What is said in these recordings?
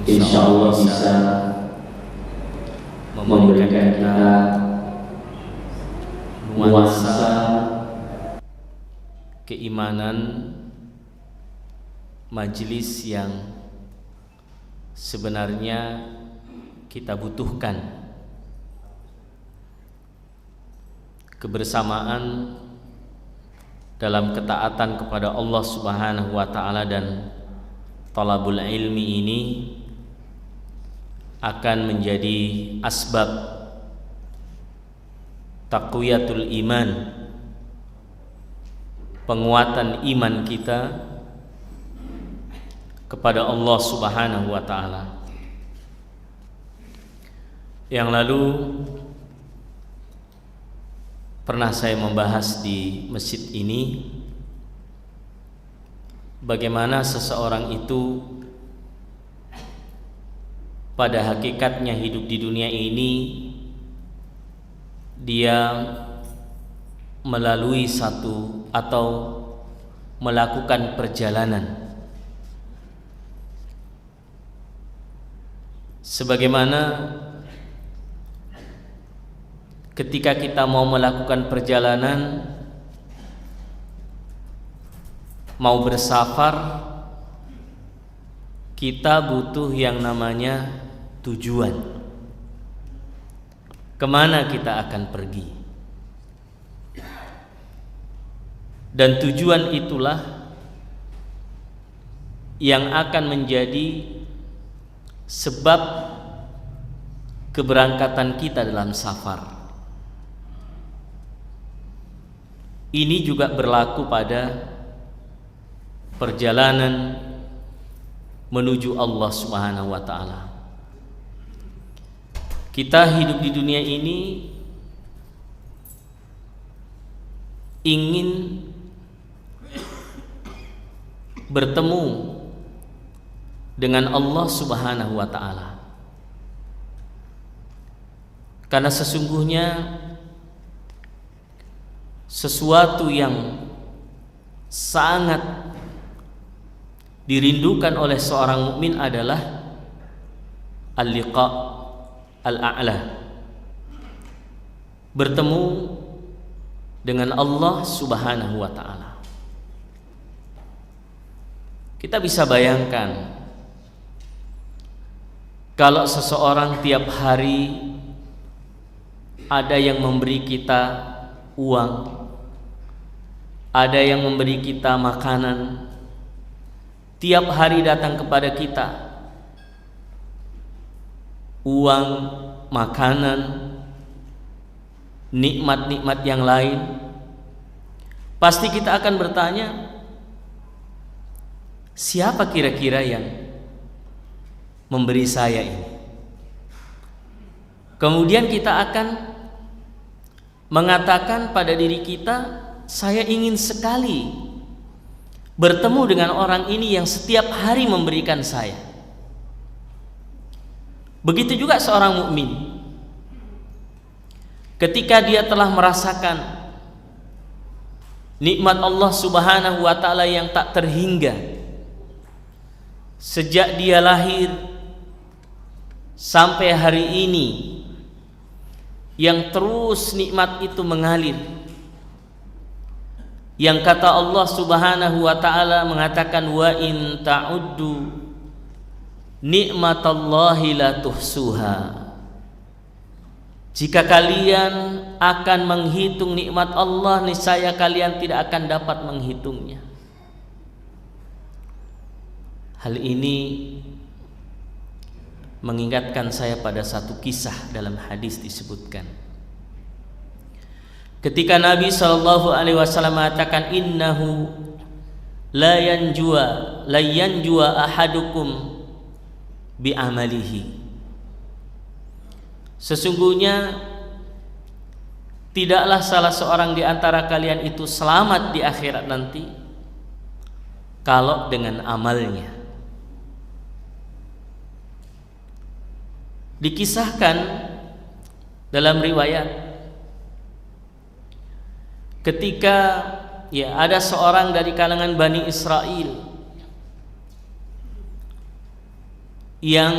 insya Allah bisa memberikan kita nuansa keimanan majelis yang sebenarnya kita butuhkan, kebersamaan dalam ketaatan kepada Allah Subhanahu wa taala, dan talabul ilmi ini akan menjadi asbab taqwiyatul iman, penguatan iman kita kepada Allah Subhanahu wa taala. Yang lalu pernah saya membahas di masjid ini bagaimana seseorang itu pada hakikatnya hidup di dunia ini dia melalui satu atau melakukan perjalanan. Sebagaimana ketika kita mau melakukan perjalanan, mau bersafar, kita butuh yang namanya tujuan. Kemana kita akan pergi? Dan tujuan itulah yang akan menjadi sebab keberangkatan kita dalam safar. Ini juga berlaku pada perjalanan menuju Allah Subhanahu wa taala. Kita hidup di dunia ini ingin bertemu dengan Allah Subhanahu wa taala. Karena sesungguhnya sesuatu yang sangat dirindukan oleh seorang mukmin adalah al-liqa al-a'la, bertemu dengan Allah Subhanahu wa taala. Kita bisa bayangkan kalau seseorang tiap hari ada yang memberi kita uang, ada yang memberi kita makanan, tiap hari datang kepada kita uang, makanan, nikmat-nikmat yang lain, pasti kita akan bertanya, siapa kira-kira yang memberi saya ini? Kemudian kita akan mengatakan pada diri kita, saya ingin sekali bertemu dengan orang ini yang setiap hari memberikan saya. Begitu juga seorang mukmin, ketika dia telah merasakan nikmat Allah Subhanahu wa taala yang tak terhingga sejak dia lahir sampai hari ini, yang terus nikmat itu mengalir, yang kata Allah Subhanahu wa taala mengatakan, wa in ta'uddu nikmatallahi la tuhsuha. Jika kalian akan menghitung nikmat Allah, niscaya kalian tidak akan dapat menghitungnya. Hal ini mengingatkan saya pada satu kisah dalam hadis disebutkan. Ketika Nabi SAW mengatakan, innahu la yanjua ahadukum bi amalihi. Sesungguhnya tidaklah salah seorang di antara kalian itu selamat di akhirat nanti kalau dengan amalnya. Dikisahkan dalam riwayat ketika ada seorang dari kalangan Bani Israel yang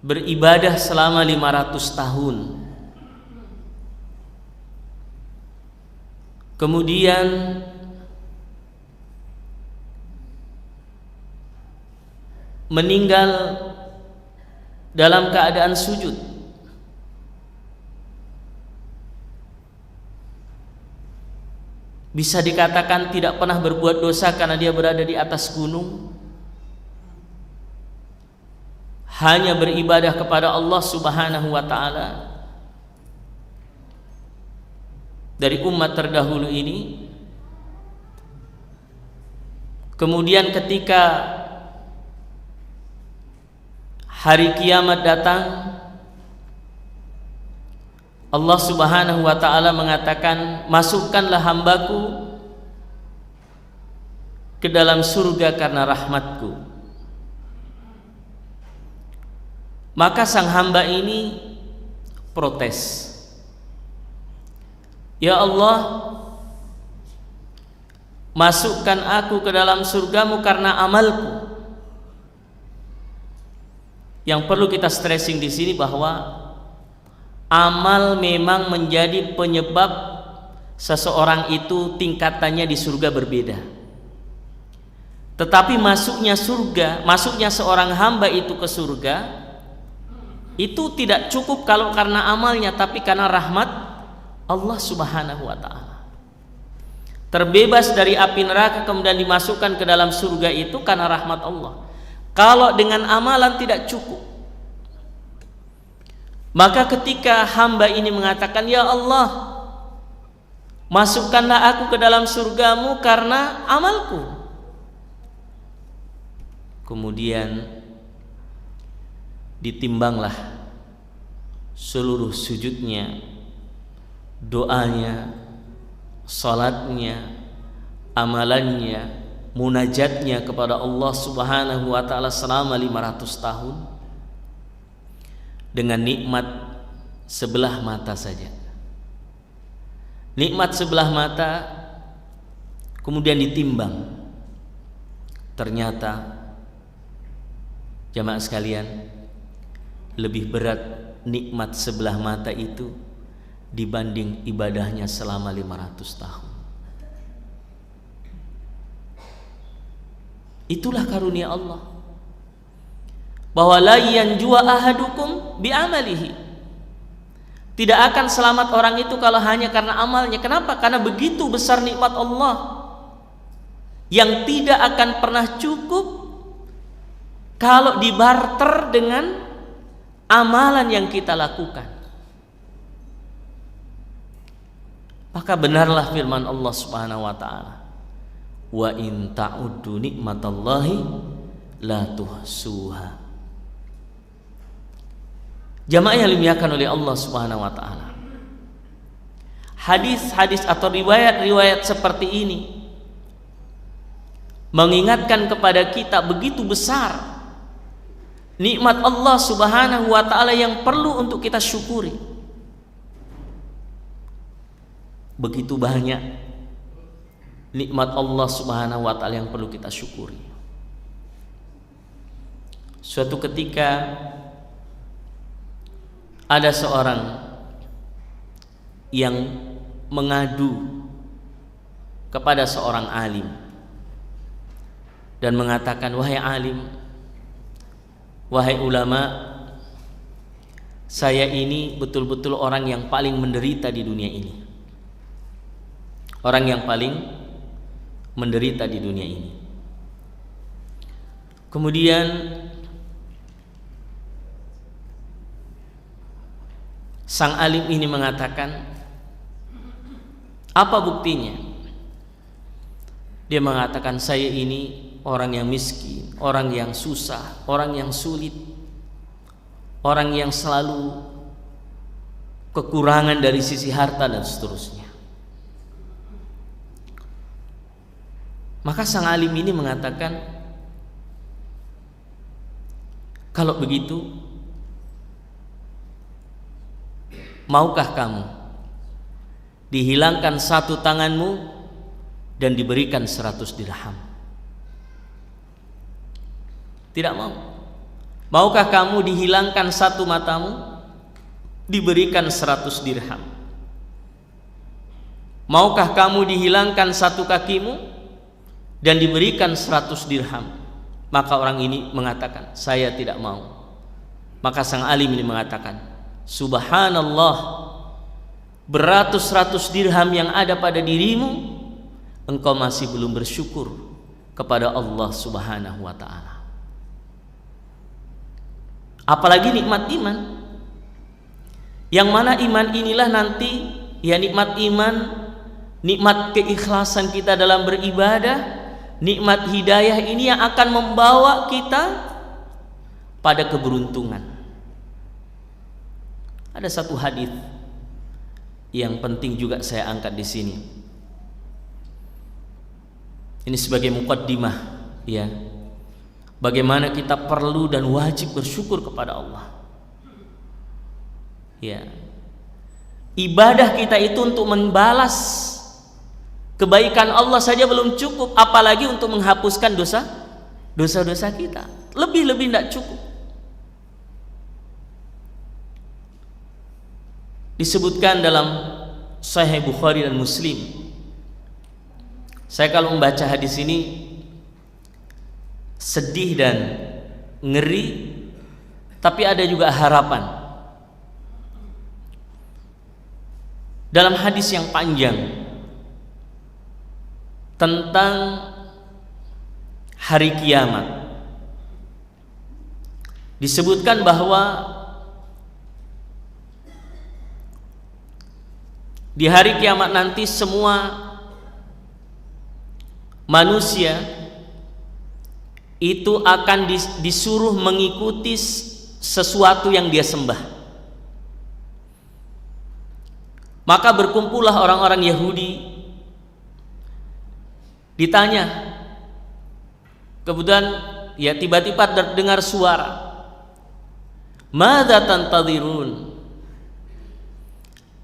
beribadah selama 500 tahun, kemudian meninggal dalam keadaan sujud, bisa dikatakan tidak pernah berbuat dosa karena dia berada di atas gunung, hanya beribadah kepada Allah Subhanahu wa ta'ala. Dari umat terdahulu ini, kemudian ketika hari kiamat datang, Allah Subhanahu wa ta'ala mengatakan, masukkanlah hambaku ke dalam surga karena rahmatku. Maka sang hamba ini protes, ya Allah, masukkan aku ke dalam surgamu karena amalku. Yang perlu kita stressing di sini bahwa amal memang menjadi penyebab seseorang itu tingkatannya di surga berbeda. Tetapi masuknya seorang hamba itu ke surga itu tidak cukup kalau karena amalnya, tapi karena rahmat Allah Subhanahu wa ta'ala. Terbebas dari api neraka kemudian dimasukkan ke dalam surga itu karena rahmat Allah. Kalau dengan amalan tidak cukup, maka ketika hamba ini mengatakan, ya Allah, masukkanlah aku ke dalam surgamu karena amalku, kemudian ditimbanglah seluruh sujudnya, doanya, salatnya, amalannya, munajatnya kepada Allah Subhanahu wa ta'ala selama 500 tahun dengan nikmat sebelah mata saja. Nikmat sebelah mata kemudian ditimbang, ternyata jamaah sekalian, lebih berat nikmat sebelah mata itu dibanding ibadahnya selama 500 tahun. Itulah karunia Allah, bahwa la yanjua ahadukum bi amalihi. Tidak akan selamat orang itu kalau hanya karena amalnya. Kenapa? Karena begitu besar nikmat Allah yang tidak akan pernah cukup kalau dibarter dengan amalan yang kita lakukan. Maka benarlah firman Allah Subhanahu wa ta'ala, wa in ta'uddu nikmatallahi la tuhsuha. Jamaah yang dimuliakan oleh Allah Subhanahu wa ta'ala, hadis-hadis atau riwayat-riwayat seperti ini mengingatkan kepada kita begitu besar nikmat Allah Subhanahu wa ta'ala yang perlu untuk kita syukuri. Begitu banyak nikmat Allah Subhanahu wa ta'ala yang perlu kita syukuri. Suatu ketika ada seorang yang mengadu kepada seorang alim dan mengatakan, wahai alim, wahai ulama, saya ini betul-betul orang yang paling menderita di dunia ini. Orang yang paling menderita di dunia ini. Kemudian sang alim ini mengatakan, apa buktinya? Dia mengatakan, saya ini orang yang miskin, orang yang susah, orang yang sulit, orang yang selalu kekurangan dari sisi harta dan seterusnya. Maka sang alim ini mengatakan, kalau begitu, maukah kamu dihilangkan satu tanganmu dan diberikan 100 dirham? Tidak mau. Maukah kamu dihilangkan satu matamu, diberikan 100 dirham? Maukah kamu dihilangkan satu kakimu dan diberikan 100 dirham? Maka orang ini mengatakan, saya tidak mau. Maka sang alim ini mengatakan, subhanallah, beratus-ratus dirham yang ada pada dirimu, engkau masih belum bersyukur kepada Allah Subhanahu wa ta'ala. Apalagi nikmat iman, yang mana iman inilah nanti, ya nikmat iman, nikmat keikhlasan kita dalam beribadah, nikmat hidayah ini yang akan membawa kita pada keberuntungan. Ada satu hadis yang penting juga saya angkat di sini. Ini sebagai muqaddimah, ya, bagaimana kita perlu dan wajib bersyukur kepada Allah. Ya, ibadah kita itu untuk membalas kebaikan Allah saja belum cukup, apalagi untuk menghapuskan dosa-dosa kita. Lebih-lebih tidak cukup. Disebutkan dalam Sahih Bukhari dan Muslim. Saya kalau membaca hadis ini sedih dan ngeri, tapi ada juga harapan. Dalam hadis yang panjang tentang hari kiamat, disebutkan bahwa di hari kiamat nanti semua manusia itu akan disuruh mengikuti sesuatu yang dia sembah. Maka berkumpullah orang-orang Yahudi, ditanya, kemudian ya tiba-tiba terdengar suara, madza tantadirun,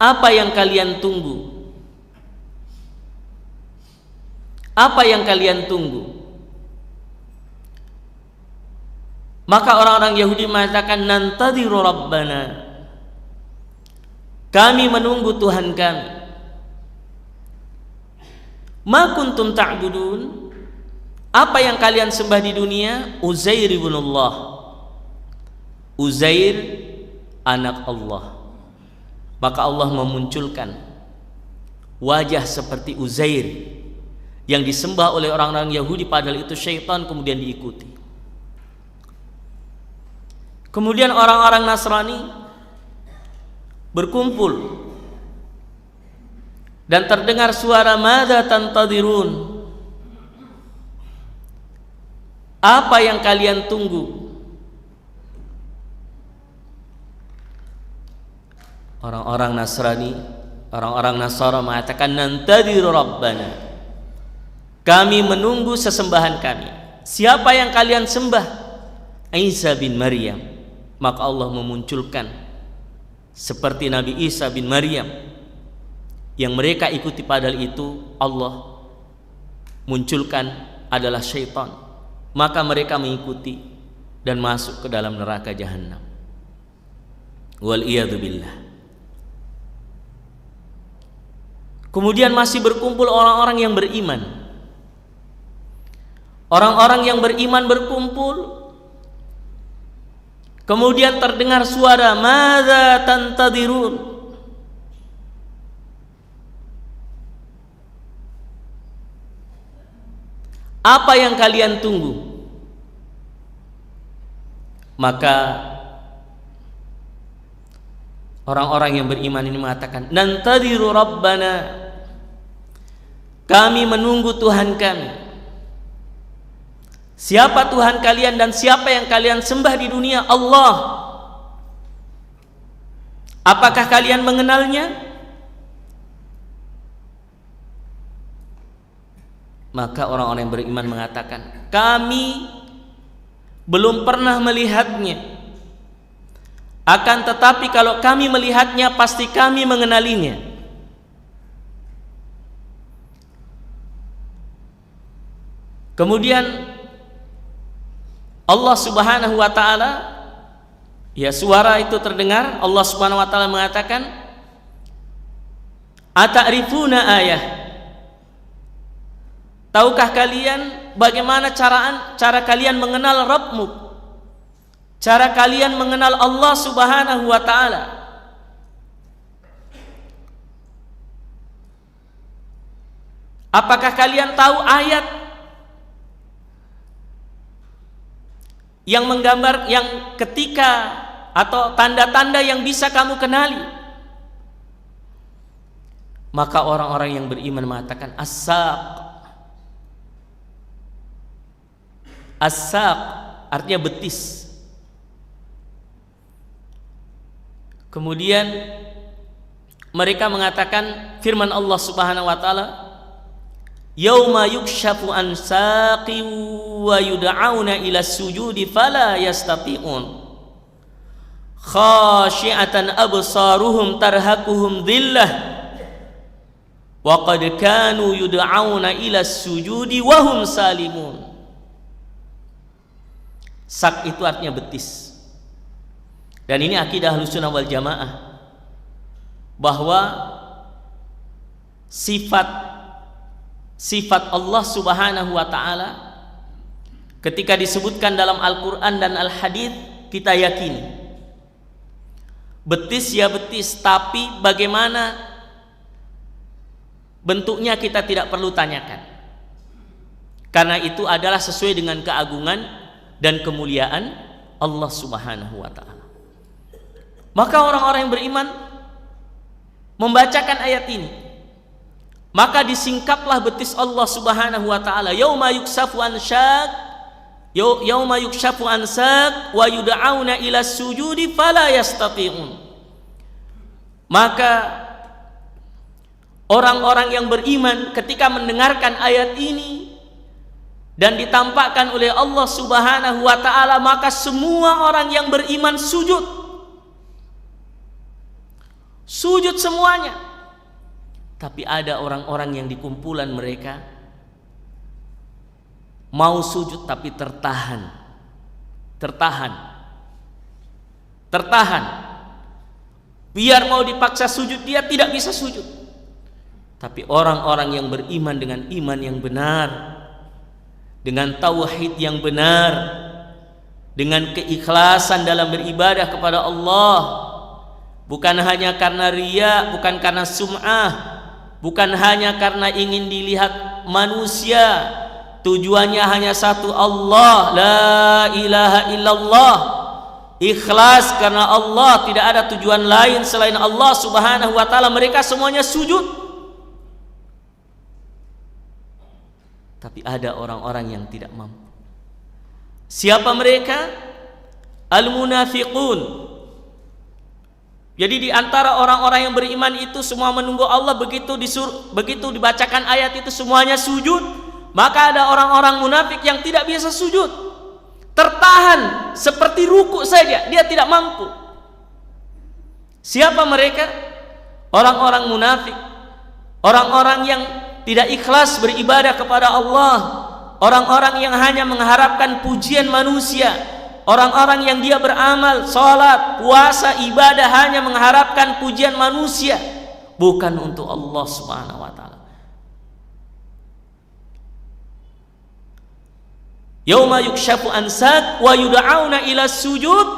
apa yang kalian tunggu? Apa yang kalian tunggu? Maka orang-orang Yahudi mengatakan, nantadiru rabbana, kami menunggu Tuhan kami. Ma kuntum ta'budun, apa yang kalian sembah di dunia? Uzair ibnullah, Uzair anak Allah. Maka Allah memunculkan wajah seperti Uzair yang disembah oleh orang-orang Yahudi, padahal itu syaitan, kemudian diikuti. Kemudian orang-orang Nasrani berkumpul dan terdengar suara, madza tantadirun, apa yang kalian tunggu? Orang-orang Nasrani, orang-orang Nasara mengatakan, nantadiru rabbana, kami menunggu sesembahan kami. Siapa yang kalian sembah? Isa bin Maryam. Maka Allah memunculkan seperti Nabi Isa bin Maryam yang mereka ikuti, padahal itu Allah munculkan adalah syaitan. Maka mereka mengikuti dan masuk ke dalam neraka jahanam. Wal iyadu billah. Kemudian masih berkumpul orang-orang yang beriman. Orang-orang yang beriman berkumpul. Kemudian terdengar suara, madza tantadirun, apa yang kalian tunggu? Maka orang-orang yang beriman ini mengatakan, nantadiru rabbana, kami menunggu Tuhan kami. Siapa Tuhan kalian dan siapa yang kalian sembah di dunia? Allah. Apakah kalian mengenalnya? Maka orang-orang yang beriman mengatakan, kami belum pernah melihatnya, akan tetapi kalau kami melihatnya pasti kami mengenalinya. Kemudian Allah Subhanahu wa taala, ya suara itu terdengar, Allah Subhanahu wa taala mengatakan, "Ata'rifuna ayah?" Tahukah kalian bagaimana cara kalian mengenal Rabbmu? Cara kalian mengenal Allah Subhanahu wa taala? Apakah kalian tahu ayat yang menggambar, yang ketika atau tanda-tanda yang bisa kamu kenali? Maka orang-orang yang beriman mengatakan as-saq. As-saq artinya betis. Kemudian mereka mengatakan firman Allah Subhanahu wa taala, "Yauma yukshafu an saqi wa yud'auna ila sujudi fala yastati'un. Khashi'atan absaruhum tarhaquhum dhillah wa qad kanu yud'auna ila sujudi wa hum salimun." Sak itu artinya betis. Dan ini akidah Ahlussunnah wal Jamaah, bahwa sifat Allah Subhanahu wa taala ketika disebutkan dalam Al-Qur'an dan Al-Hadits, kita yakini betis ya betis, tapi bagaimana bentuknya kita tidak perlu tanyakan, karena itu adalah sesuai dengan keagungan dan kemuliaan Allah Subhanahu wa taala. Maka orang-orang yang beriman membacakan ayat ini, maka disingkaplah betis Allah Subhanahu wa taala. Yauma yukshafu an syaq, yauma yukshafu an saq wa yud'auna ila sujudi fala yastati'un. Maka orang-orang yang beriman ketika mendengarkan ayat ini dan ditampakkan oleh Allah Subhanahu wa taala, maka semua orang yang beriman sujud semuanya. Tapi ada orang-orang yang di kumpulan mereka mau sujud tapi tertahan. Biar mau dipaksa sujud, dia tidak bisa sujud. Tapi orang-orang yang beriman dengan iman yang benar, dengan tauhid yang benar, dengan keikhlasan dalam beribadah kepada Allah, bukan hanya karena riya, bukan karena sum'ah, bukan hanya karena ingin dilihat manusia, tujuannya hanya satu, Allah, la ilaha illallah, ikhlas karena Allah, tidak ada tujuan lain selain Allah Subhanahu wa taala. Mereka semuanya sujud. Tapi ada orang-orang yang tidak mampu. Siapa mereka? Al-munafiqun. Jadi di antara orang-orang yang beriman itu semua menunggu Allah, begitu dibacakan ayat itu semuanya sujud. Maka ada orang-orang munafik yang tidak biasa sujud, tertahan seperti ruku saja, dia tidak mampu. Siapa mereka? Orang-orang munafik, orang-orang yang tidak ikhlas beribadah kepada Allah, orang-orang yang hanya mengharapkan pujian manusia, orang-orang yang dia beramal, salat, puasa, ibadah hanya mengharapkan pujian manusia, bukan untuk Allah Subhanahu wa taala. Yauma yukshafu an saq wa yud'auna ila sujud,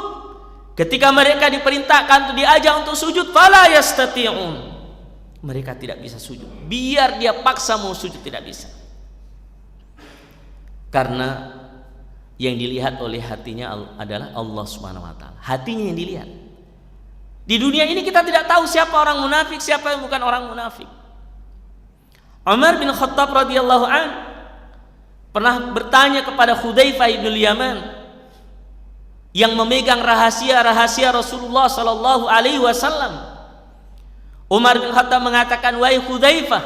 ketika mereka diperintahkan untuk diajak untuk sujud, fala yastati'un, mereka tidak bisa sujud. Biar dia paksa mau sujud, tidak bisa. Karena yang dilihat oleh hatinya adalah Allah Subhanahu wa taala. Hatinya yang dilihat. Di dunia ini kita tidak tahu siapa orang munafik, siapa yang bukan orang munafik. Umar bin Khattab radhiyallahu an pernah bertanya kepada Hudzaifah bin Yaman yang memegang rahasia-rahasia Rasulullah sallallahu alaihi wasallam. Umar bin Khattab mengatakan, "Wahai Hudzaifah,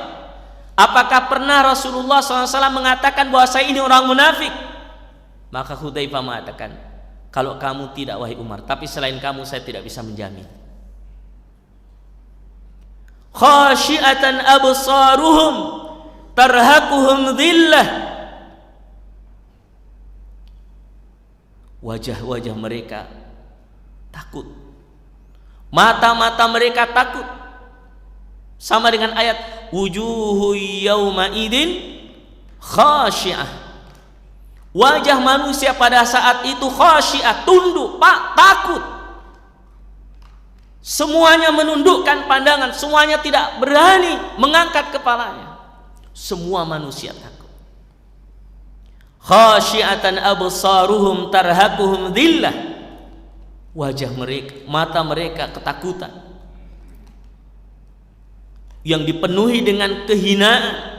apakah pernah Rasulullah SAW mengatakan bahwa saya ini orang munafik?" Maka Hudzaifah mengatakan, "Kalau kamu tidak, wahai Umar, tapi selain kamu saya tidak bisa menjamin." Khashi'atan absaruhum tarhaquhum dhillah wajah-wajah mereka takut, mata-mata mereka takut. Sama dengan ayat wujuhu yauma idin khasyi'ah. Wajah manusia pada saat itu khasyi'ah, tunduk, takut. Semuanya menundukkan pandangan, semuanya tidak berani mengangkat kepalanya. Semua manusia takut. Khasyi'atan absaruhum tarhaquhum dhillah. Wajah mereka, mata mereka ketakutan, yang dipenuhi dengan kehinaan.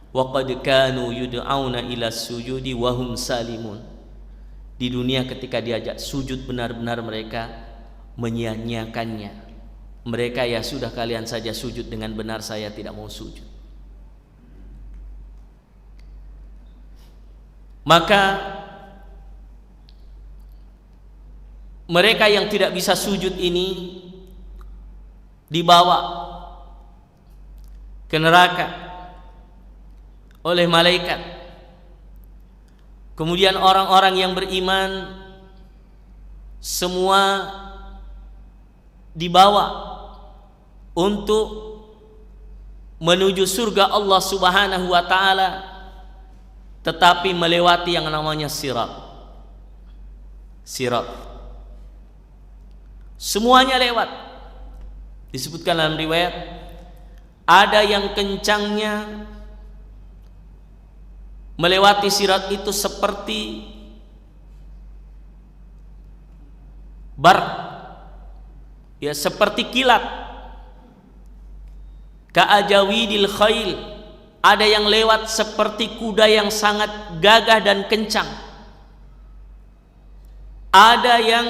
Wa qad kanu yud'auna ila sujudi wa hum salimun. Di dunia ketika diajak sujud benar-benar mereka menyia-nyiakannya. Mereka, ya sudah kalian saja sujud dengan benar, saya tidak mau sujud. Maka mereka yang tidak bisa sujud ini dibawa ke neraka oleh malaikat. Kemudian orang-orang yang beriman semua dibawa untuk menuju surga Allah Subhanahu wa taala, tetapi melewati yang namanya sirat. Semuanya lewat. Disebutkan dalam riwayat, ada yang kencangnya melewati sirat itu seperti ya seperti kilat. Ka'ajawidil khail. Ada yang lewat seperti kuda yang sangat gagah dan kencang. Ada yang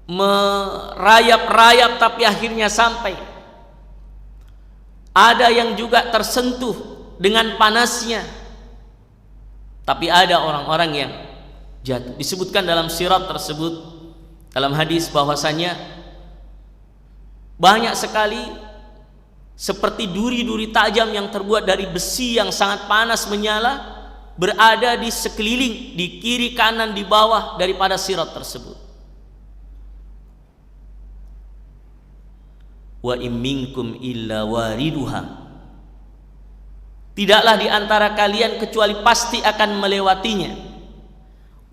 merayap-rayap tapi akhirnya sampai. Ada yang juga tersentuh dengan panasnya, tapi ada orang-orang yang jatuh. Disebutkan dalam sirat tersebut, dalam hadis, bahwasanya banyak sekali seperti duri-duri tajam yang terbuat dari besi yang sangat panas menyala berada di sekeliling, di kiri kanan di bawah daripada sirat tersebut. Wa imminkum illa wariduha. Tidaklah di antara kalian kecuali pasti akan melewatinya.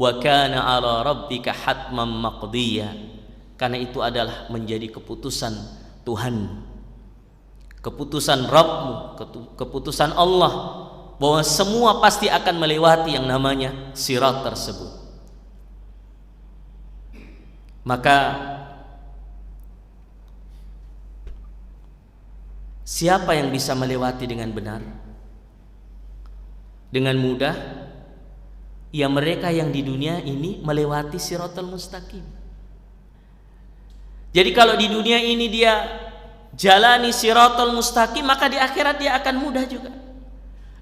Wa kana 'ala rabbika hatman maqdiya. Karena itu adalah menjadi keputusan Tuhan, keputusan Rabbmu, keputusan Allah, bahwa semua pasti akan melewati yang namanya sirat tersebut. Maka siapa yang bisa melewati dengan benar, dengan mudah? Ya mereka yang di dunia ini melewati siratal mustaqim. Jadi kalau di dunia ini dia jalani siratal mustaqim, maka di akhirat dia akan mudah juga.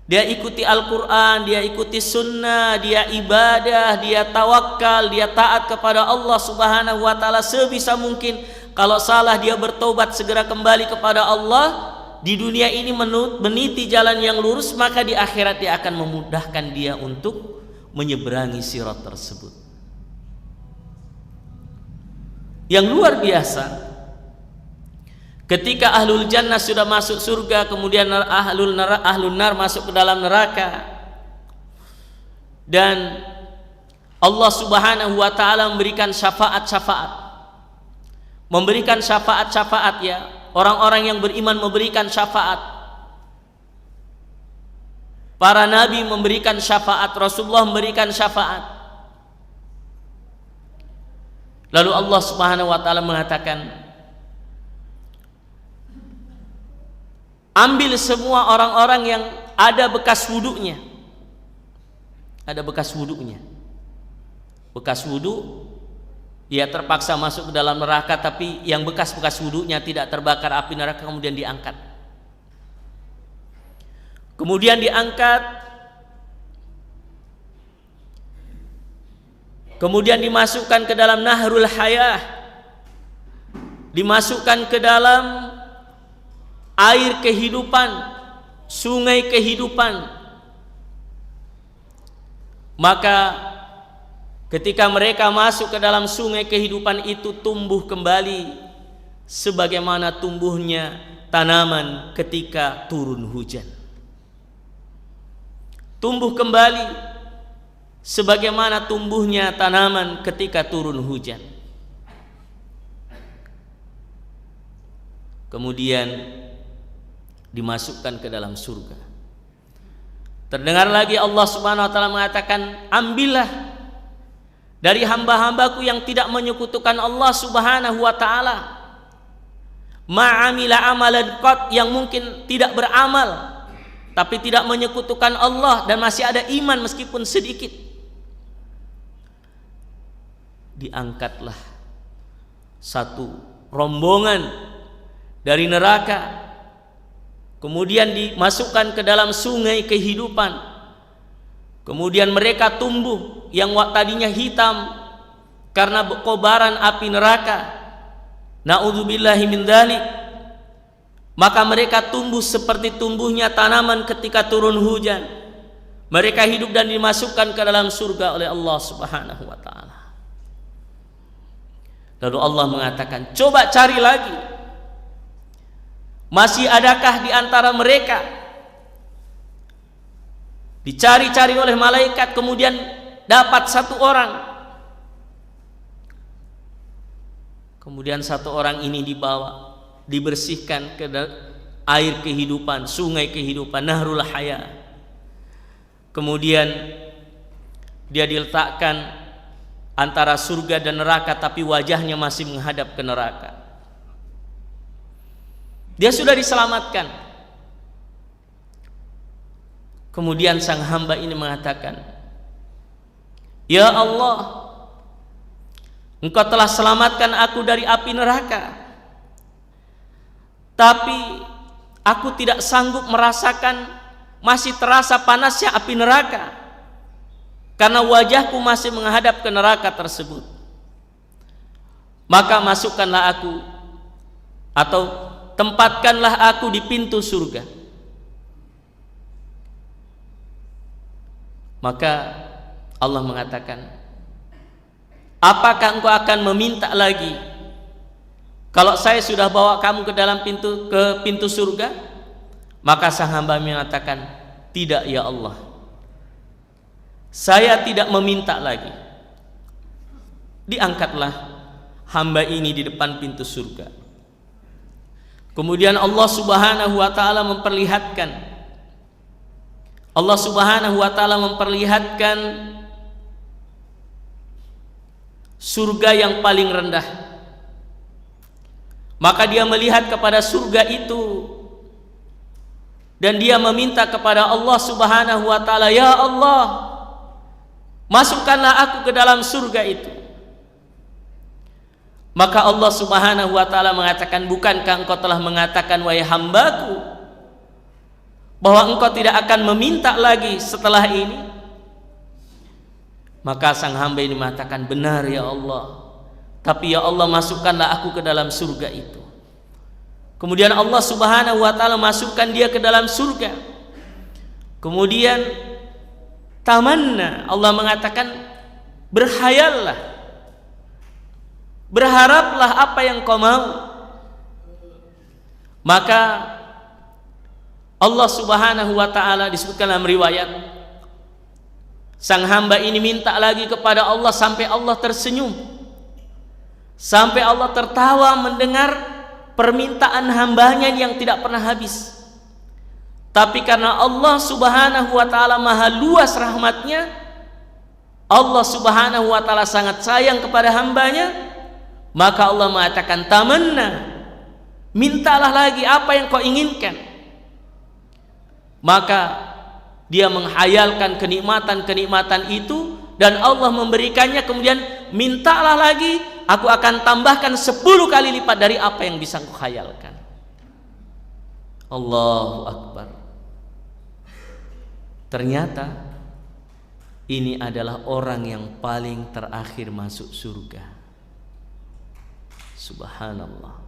Dia ikuti Al-Quran, dia ikuti sunnah, dia ibadah, dia tawakal, dia taat kepada Allah Subhanahu wa ta'ala sebisa mungkin. Kalau salah dia bertobat, segera kembali kepada Allah. Di dunia ini meniti jalan yang lurus, maka di akhirat dia akan memudahkan dia untuk menyeberangi sirat tersebut. Yang luar biasa, ketika ahlul jannah sudah masuk surga, kemudian ahlul nar masuk ke dalam neraka, dan Allah Subhanahu wa ta'ala memberikan syafaat-syafaat, ya, orang-orang yang beriman memberikan syafaat, para nabi memberikan syafaat, Rasulullah memberikan syafaat. Lalu Allah Subhanahu wa ta'ala mengatakan, ambil semua orang-orang yang ada bekas wudunya. Ada bekas wudunya. Bekas wudu, dia terpaksa masuk ke dalam neraka, tapi yang bekas-bekas wudunya tidak terbakar api neraka, kemudian diangkat. Kemudian diangkat, kemudian dimasukkan ke dalam nahrul hayah, dimasukkan ke dalam air kehidupan, sungai kehidupan. Maka ketika mereka masuk ke dalam sungai kehidupan itu tumbuh kembali sebagaimana tumbuhnya tanaman ketika turun hujan. Tumbuh kembali sebagaimana tumbuhnya tanaman ketika turun hujan. Kemudian dimasukkan ke dalam surga. Terdengar lagi Allah Subhanahu wa taala mengatakan, ambillah dari hamba-hambaku yang tidak menyekutukan Allah Subhanahu wa taala, ma'amila amalan qat, yang mungkin tidak beramal tapi tidak menyekutukan Allah dan masih ada iman meskipun sedikit. Diangkatlah satu rombongan dari neraka, kemudian dimasukkan ke dalam sungai kehidupan. Kemudian mereka tumbuh yang tadinya hitam karena kobaran api neraka. Na'udzubillahi min dzalik. Maka mereka tumbuh seperti tumbuhnya tanaman ketika turun hujan. Mereka hidup dan dimasukkan ke dalam surga oleh Allah Subhanahu wa taala. Lalu Allah mengatakan, coba cari lagi. Masih adakah di antara mereka? Dicari-cari oleh malaikat, kemudian dapat satu orang. Kemudian satu orang ini dibawa, dibersihkan ke air kehidupan, sungai kehidupan, Nahrul Haya. Kemudian dia diletakkan antara surga dan neraka, tapi wajahnya masih menghadap ke neraka. Dia sudah diselamatkan. Kemudian sang hamba ini mengatakan, ya Allah, Engkau telah selamatkan aku dari api neraka, tapi aku tidak sanggup merasakan, masih terasa panasnya api neraka karena wajahku masih menghadap ke neraka tersebut. Maka masukkanlah aku, atau tempatkanlah aku di pintu surga. Maka Allah mengatakan, apakah engkau akan meminta lagi kalau saya sudah bawa kamu ke dalam pintu surga? Maka sang hamba mengatakan, tidak ya Allah, saya tidak meminta lagi. Diangkatlah hamba ini di depan pintu surga. Kemudian Allah Subhanahu wa taala memperlihatkan, Allah Subhanahu wa taala memperlihatkan surga yang paling rendah. Maka dia melihat kepada surga itu dan dia meminta kepada Allah Subhanahu wa taala, ya Allah, masukkanlah aku ke dalam surga itu. Maka Allah Subhanahu wa taala mengatakan, bukankah engkau telah mengatakan, wahai hambaku, bahwa engkau tidak akan meminta lagi setelah ini? Maka sang hamba ini mengatakan, benar ya Allah, tapi ya Allah, masukkanlah aku ke dalam surga itu. Kemudian Allah Subhanahu wa taala masukkan dia ke dalam surga. Kemudian tamanna, Allah mengatakan, berhayallah, berharaplah apa yang kau mau. Maka Allah Subhanahu wa taala, disebutkan dalam riwayat, sang hamba ini minta lagi kepada Allah sampai Allah tersenyum, sampai Allah tertawa mendengar permintaan hambanya yang tidak pernah habis. Tapi karena Allah Subhanahu wa taala maha luas rahmatnya, Allah Subhanahu wa taala sangat sayang kepada hambanya, maka Allah mengatakan, tamanna, mintalah lagi apa yang kau inginkan. Maka dia menghayalkan kenikmatan-kenikmatan itu dan Allah memberikannya. Kemudian mintalah lagi, aku akan tambahkan 10 kali lipat dari apa yang bisa kau khayalkan. Allahu Akbar. Ternyata ini adalah orang yang paling terakhir masuk surga. Subhanallah.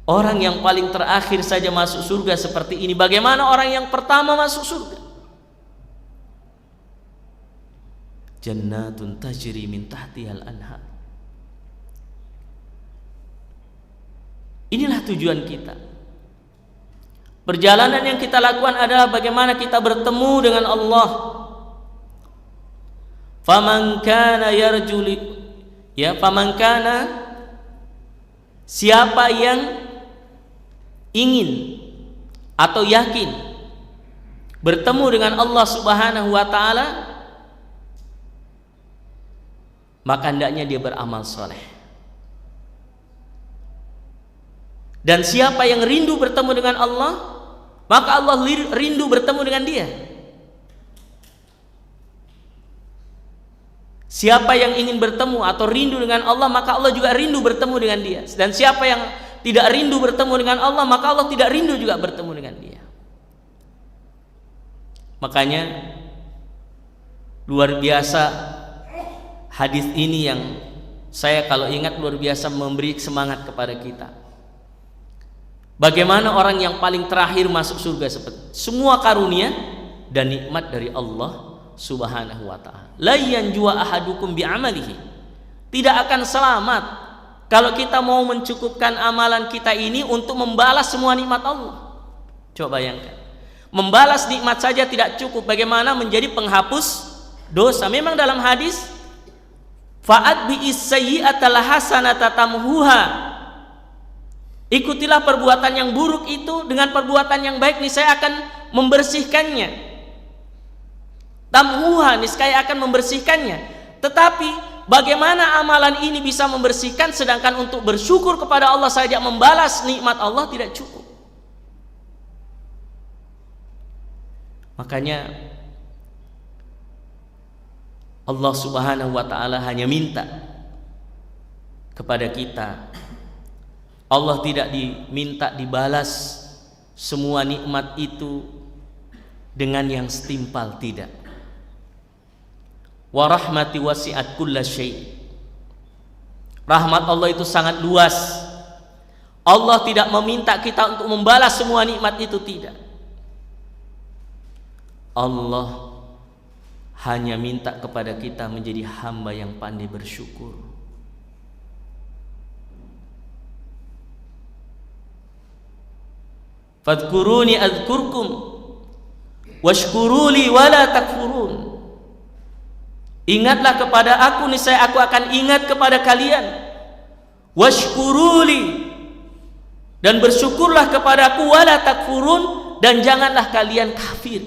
Orang yang paling terakhir saja masuk surga seperti ini. Bagaimana orang yang pertama masuk surga? jannatun tajri min tahtihal anhar. Inilah tujuan kita. Perjalanan yang kita lakukan adalah bagaimana kita bertemu dengan Allah. Faman kana siapa yang ingin atau yakin bertemu dengan Allah Subhanahu wa taala, maka hendaknya dia beramal soleh. Dan siapa yang rindu bertemu dengan Allah, maka Allah rindu bertemu dengan dia. Siapa yang ingin bertemu atau rindu dengan Allah, maka Allah juga rindu bertemu dengan dia. Dan siapa yang tidak rindu bertemu dengan Allah, maka Allah tidak rindu juga bertemu dengan dia. Makanya luar biasa hadis ini yang saya kalau ingat luar biasa memberi semangat kepada kita. Bagaimana orang yang paling terakhir masuk surga, seperti semua karunia dan nikmat dari Allah Subhanahu wa ta'ala. La yanjua ahadukum bi'amalihi. Tidak akan selamat kalau kita mau mencukupkan amalan kita ini untuk membalas semua nikmat Allah. Coba bayangkan, membalas nikmat saja tidak cukup, bagaimana menjadi penghapus dosa? Memang dalam hadis, fa'ad bi'is sayyi'atal hasanata tamhuha. Ikutilah perbuatan yang buruk itu dengan perbuatan yang baik, niscaya akan membersihkannya. Tamhuha, niscaya akan membersihkannya. Tetapi bagaimana amalan ini bisa membersihkan, sedangkan untuk bersyukur kepada Allah saja, membalas nikmat Allah tidak cukup. Makanya Allah Subhanahu wa ta'ala hanya minta kepada kita. Allah tidak diminta dibalas semua nikmat itu dengan yang setimpal, tidak. Wa rahmati wasi'at kulla syai'. Rahmat Allah itu sangat luas. Allah tidak meminta kita untuk membalas semua nikmat itu, tidak. Allah hanya minta kepada kita menjadi hamba yang pandai bersyukur. Fadhkuruni adzkurkum washkuruli wala takfurun. Ingatlah kepada aku, niscaya aku akan ingat kepada kalian. Washkuruli, dan bersyukurlah kepadaku, wala takfurun, dan janganlah kalian kafir.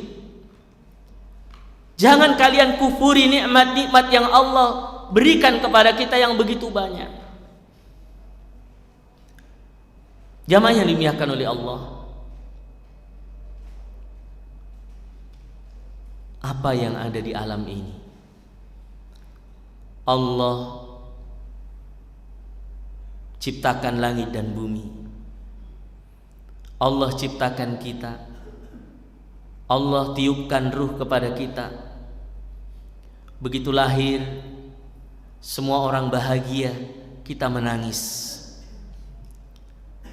Jangan kalian kufuri nikmat-nikmat yang Allah berikan kepada kita yang begitu banyak. Jamaah yang dimuliakan oleh Allah, apa yang ada di alam ini, Allah ciptakan langit dan bumi. Allah ciptakan kita. Allah tiupkan ruh kepada kita. Begitu lahir, semua orang bahagia, kita menangis.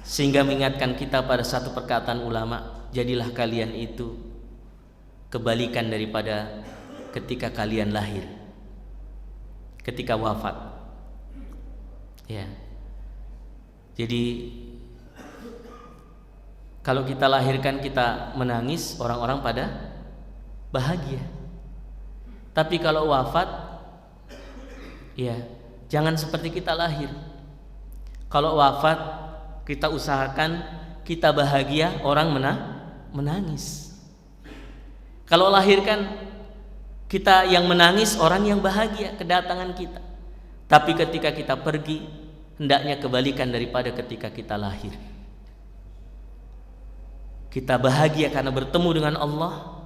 Sehingga mengingatkan kita pada satu perkataan ulama, jadilah kalian itu kebalikan daripada ketika kalian lahir, ketika wafat. Ya. Jadi kalau kita lahirkan kita menangis, orang-orang pada bahagia. Tapi kalau wafat, ya jangan seperti kita lahir. Kalau wafat, kita usahakan kita bahagia, orang menangis. Kalau lahirkan, kita yang menangis, orang yang bahagia kedatangan kita. Tapi ketika kita pergi, hendaknya kebalikan daripada ketika kita lahir. Kita bahagia karena bertemu dengan Allah,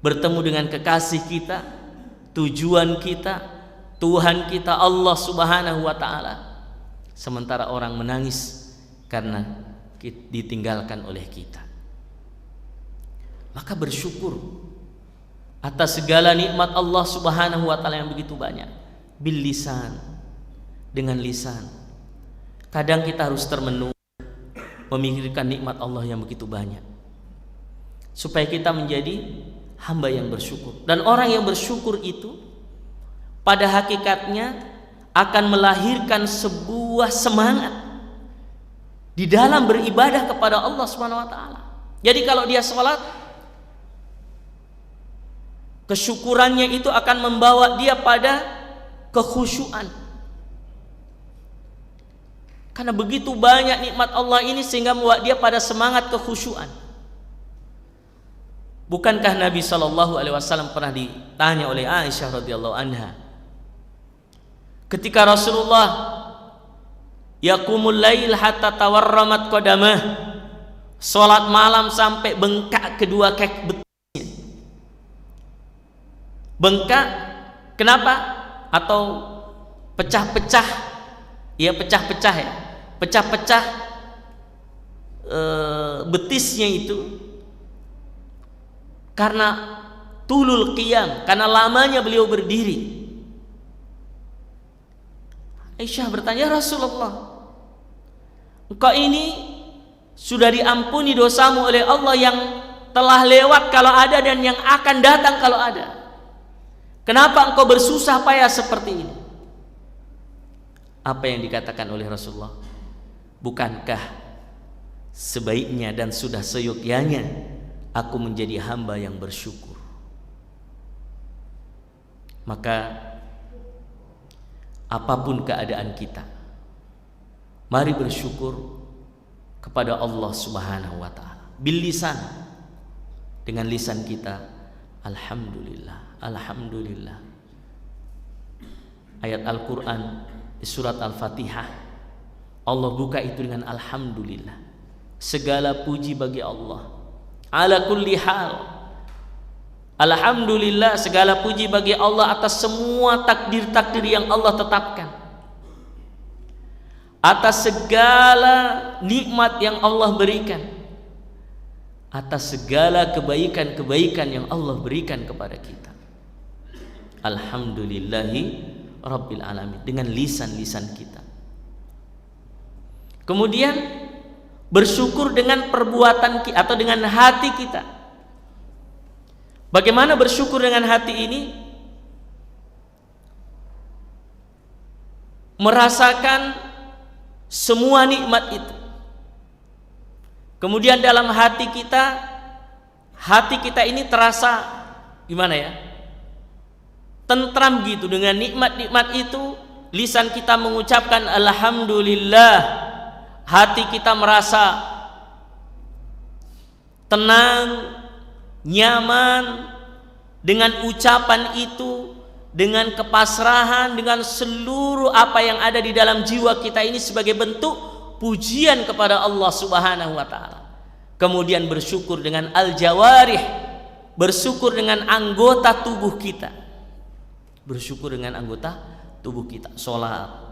bertemu dengan kekasih kita, tujuan kita, Tuhan kita Allah Subhanahu wa ta'ala. Sementara orang menangis karena ditinggalkan oleh kita. Maka bersyukur atas segala nikmat Allah Subhanahu wa ta'ala yang begitu banyak. Bil lisan, dengan lisan. Kadang kita harus termenung memikirkan nikmat Allah yang begitu banyak, supaya kita menjadi hamba yang bersyukur. Dan orang yang bersyukur itu pada hakikatnya akan melahirkan sebuah semangat di dalam beribadah kepada Allah Subhanahu wa taala. Jadi kalau dia sholat, kesyukurannya itu akan membawa dia pada kekhusyuan. Karena begitu banyak nikmat Allah ini sehingga membuat dia pada semangat kekhusyuan. Bukankah Nabi SAW pernah ditanya oleh Aisyah radhiyallahu anha, ketika Rasulullah yaqumul lail hatta tawarramat qadamah, salat malam sampai bengkak kedua kaki betisnya. Bengkak kenapa? Atau pecah-pecah? Ya pecah-pecah ya. Pecah-pecah betisnya itu karena tulul qiyam, karena lamanya beliau berdiri. Aisyah bertanya, Rasulullah, engkau ini sudah diampuni dosamu oleh Allah yang telah lewat kalau ada dan yang akan datang kalau ada. Kenapa engkau bersusah payah seperti ini? Apa yang dikatakan oleh Rasulullah? Bukankah sebaiknya dan sudah seyogyanya aku menjadi hamba yang bersyukur? Maka apapun keadaan kita, mari bersyukur kepada Allah Subhanahu wa taala bil lisan, dengan lisan kita, alhamdulillah, alhamdulillah. Ayat Al-Qur'an di surat Al-Fatihah Allah buka itu dengan alhamdulillah. Segala puji bagi Allah. Ala kulli hal. Alhamdulillah, segala puji bagi Allah atas semua takdir-takdir yang Allah tetapkan, atas segala nikmat yang Allah berikan, atas segala kebaikan-kebaikan yang Allah berikan kepada kita. Alhamdulillahi Rabbil Alamin, dengan lisan-lisan kita. Kemudian bersyukur dengan perbuatan kita atau dengan hati kita. Bagaimana bersyukur dengan hati ini? Merasakan semua nikmat itu. Kemudian dalam hati kita ini terasa gimana ya? Tentram gitu dengan nikmat-nikmat itu. Lisan kita mengucapkan alhamdulillah. Hati kita merasa tenang, nyaman dengan ucapan itu, dengan kepasrahan, dengan seluruh apa yang ada di dalam jiwa kita ini sebagai bentuk pujian kepada Allah Subhanahu wa taala. Kemudian bersyukur dengan al-jawarih, bersyukur dengan anggota tubuh kita. Bersyukur dengan anggota tubuh kita. Salat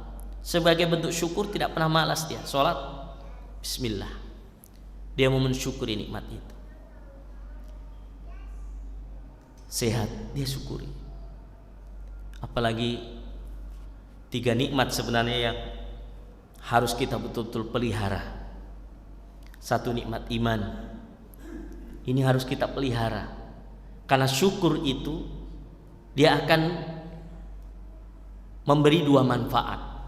sebagai bentuk syukur, tidak pernah malas dia. Salat bismillah. Dia mau mensyukuri nikmat itu. Sehat, dia syukuri. Apalagi 3 nikmat sebenarnya yang harus kita betul-betul pelihara. 1, nikmat iman. Ini harus kita pelihara. Karena syukur itu dia akan memberi 2 manfaat.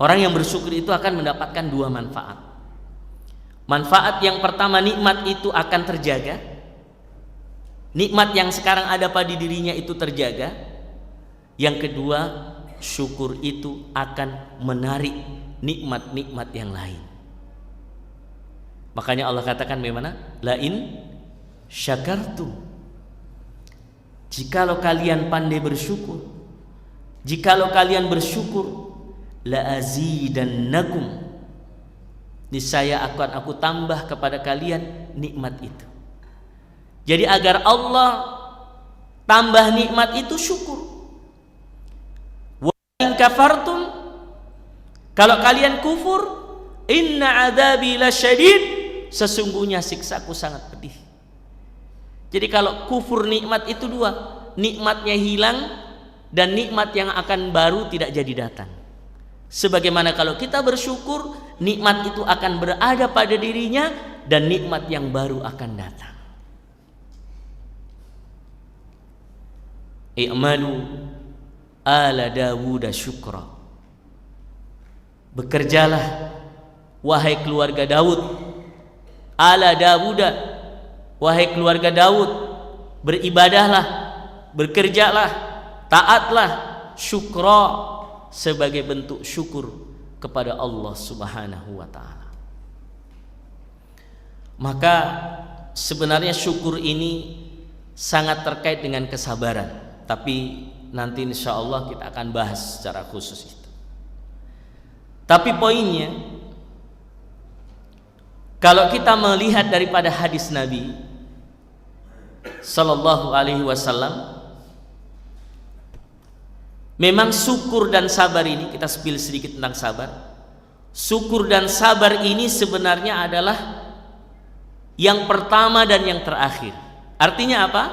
Orang yang bersyukur itu akan mendapatkan 2 manfaat. Manfaat yang pertama, nikmat itu akan terjaga. Nikmat yang sekarang ada pada dirinya itu terjaga. Yang kedua, syukur itu akan menarik nikmat-nikmat yang lain. Makanya Allah katakan bagaimana? Lain syakartum, jikalau kalian pandai bersyukur, jikalau kalian bersyukur, la azidannakum, niscaya akan aku tambah kepada kalian nikmat itu. Jadi agar Allah tambah nikmat itu syukur. Wa in kafartum, kalau kalian kufur, inna adabi lasyadid, sesungguhnya siksaku sangat pedih. Jadi kalau kufur nikmat itu 2, nikmatnya hilang dan nikmat yang akan baru tidak jadi datang. Sebagaimana kalau kita bersyukur, nikmat itu akan berada pada dirinya dan nikmat yang baru akan datang. I'malu ala Dawud syukra. Bekerjalah wahai keluarga Daud, ala Dawud, wahai keluarga Daud, beribadahlah, bekerjalah, taatlah, syukra, sebagai bentuk syukur kepada Allah Subhanahu wa taala. Maka sebenarnya syukur ini sangat terkait dengan kesabaran, tapi nanti insya Allah kita akan bahas secara khusus itu. Tapi poinnya, kalau kita melihat daripada hadis Nabi Sallallahu Alaihi Wasallam, memang syukur dan sabar ini, kita spill sedikit tentang sabar. Syukur dan sabar ini sebenarnya adalah yang pertama dan yang terakhir. Artinya apa?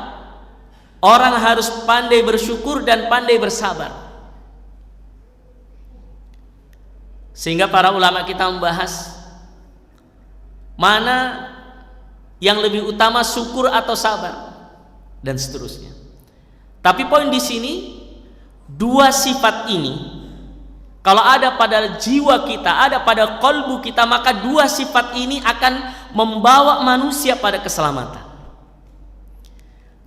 Orang harus pandai bersyukur dan pandai bersabar. Sehingga para ulama kita membahas mana yang lebih utama, syukur atau sabar, dan seterusnya. Tapi poin di sini, dua sifat ini kalau ada pada jiwa kita, ada pada qalbu kita, maka dua sifat ini akan membawa manusia pada keselamatan.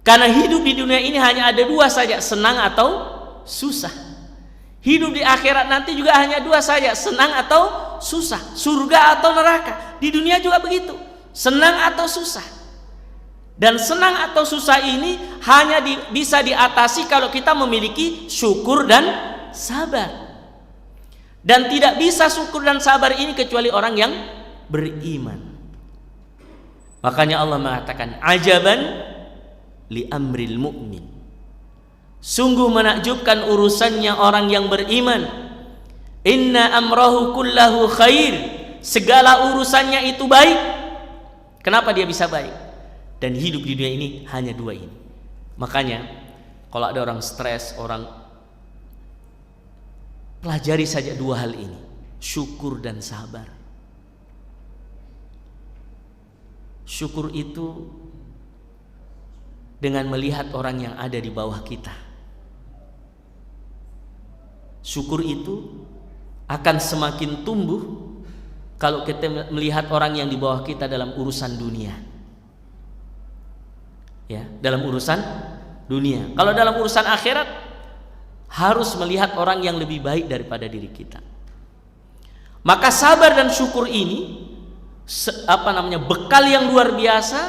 Karena hidup di dunia ini hanya ada dua saja, senang atau susah. Hidup di akhirat nanti juga hanya dua saja, senang atau susah, surga atau neraka. Di dunia juga begitu, senang atau susah. Dan senang atau susah ini hanya bisa diatasi kalau kita memiliki syukur dan sabar. Dan tidak bisa syukur dan sabar ini kecuali orang yang beriman. Makanya Allah mengatakan, ajaban li amril mu'min. Sungguh menakjubkan urusannya orang yang beriman. Inna amrahu kullahu khair. Segala urusannya itu baik. Kenapa dia bisa baik? Dan hidup di dunia ini hanya dua ini. Makanya kalau ada orang stres, orang pelajari saja dua hal ini, syukur dan sabar. Syukur itu dengan melihat orang yang ada di bawah kita. Syukur itu akan semakin tumbuh kalau kita melihat orang yang di bawah kita dalam urusan dunia. Ya, dalam urusan dunia. Kalau dalam urusan akhirat harus melihat orang yang lebih baik daripada diri kita. Maka sabar dan syukur ini bekal yang luar biasa,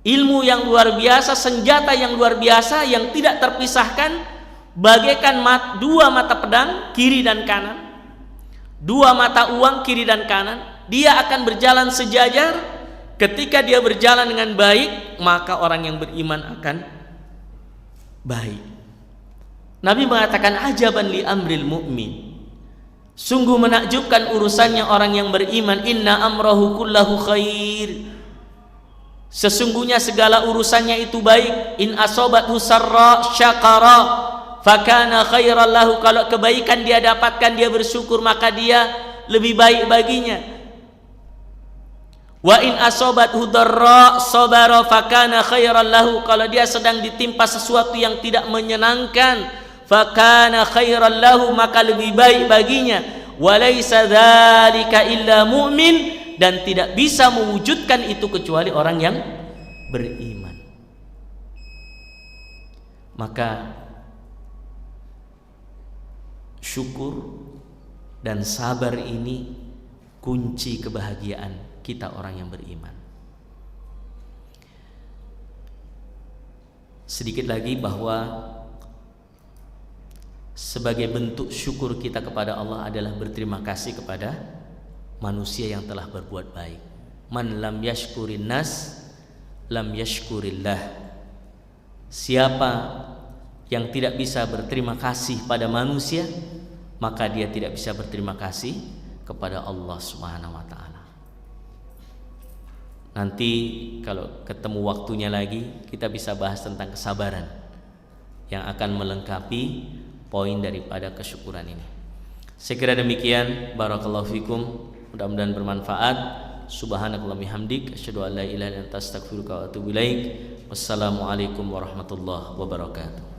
ilmu yang luar biasa, senjata yang luar biasa yang tidak terpisahkan, bagaikan dua mata pedang kiri dan kanan, dua mata uang kiri dan kanan. Dia akan berjalan sejajar. Ketika dia berjalan dengan baik, maka orang yang beriman akan baik. Nabi mengatakan, ajaban li amril mu'min. Sungguh menakjubkan urusannya orang yang beriman. Inna amrahu kullahu khair. Sesungguhnya segala urusannya itu baik. In asobathu sarra syakara fakana khairan lahu. Kalau kebaikan dia dapatkan, dia bersyukur, maka dia lebih baik baginya. Wa in asobathu darra sabara fakana khairan lahu. Kalau dia sedang ditimpa sesuatu yang tidak menyenangkan, fakana khairan lahu, maka lebih baik baginya. Walaysa dzalika illa mu'min. Dan tidak bisa mewujudkan itu kecuali orang yang beriman. Maka syukur dan sabar ini kunci kebahagiaan kita orang yang beriman. Sedikit lagi bahwa sebagai bentuk syukur kita kepada Allah adalah berterima kasih kepada manusia yang telah berbuat baik. Man lam yashkurin nas lam yashkurillah. Siapa yang tidak bisa berterima kasih pada manusia, maka dia tidak bisa berterima kasih kepada Allah Subhanahu wa taala. Nanti kalau ketemu waktunya lagi, kita bisa bahas tentang kesabaran yang akan melengkapi poin daripada kesyukuran ini. Saya kira demikian. Barakallahu fikum. Mudah-mudahan bermanfaat. Subhanakallahumma bihamdik, asyhadu an la ilaha illa anta, astaghfiruka wa atubu ilaik. Wassalamualaikum warahmatullahi wabarakatuh.